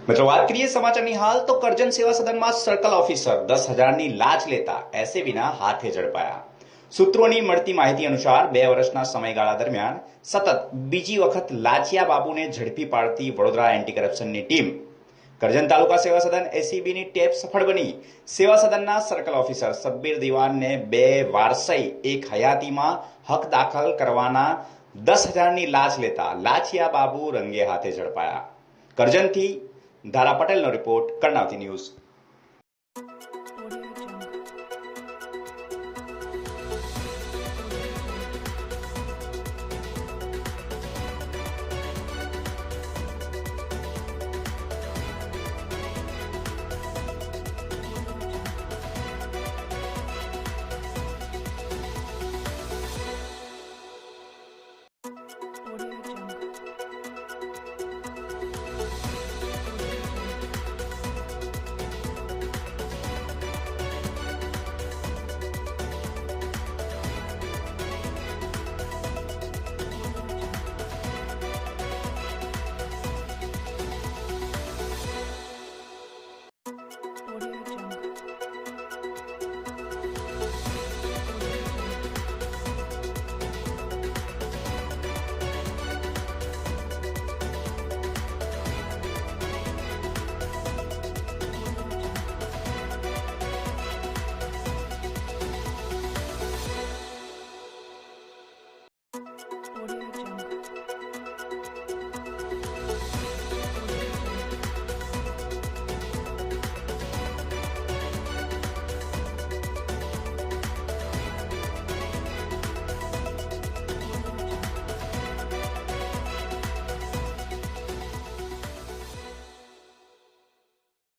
મિત્રો વાત કરીએ સમાચારની હાલ તો કરજણ સેવા સદનમાં સર્કલ ઓફિસર 10,000ની લાંચ લેતા એસએબીના હાથે ઝડપાયા। સૂત્રોની મળતી માહિતી અનુસાર 2 વર્ષના સમયગાળા દરમિયાન સતત બીજી વખત લાંચિયા બાબુને ઝડપી પાડતી વડોદરા એન્ટી કરપ્શનની ટીમ કરજણ તાલુકા સેવા સદન એસીબીની ટેપ સફળ બની સેવા સદનના સર્કલ ઓફિસર સબ્બીર દિવાનને 2 વારસઈ 1 હયાતીમાં હક દાખલ કરવાના 10,000ની લાંચ લેતા લાંચિયા બાબુ રંગે હાથે ઝડપાયા। કરજણથી ધારા પટેલનો રિપોર્ટ, કર્ણાવતી ન્યૂઝ।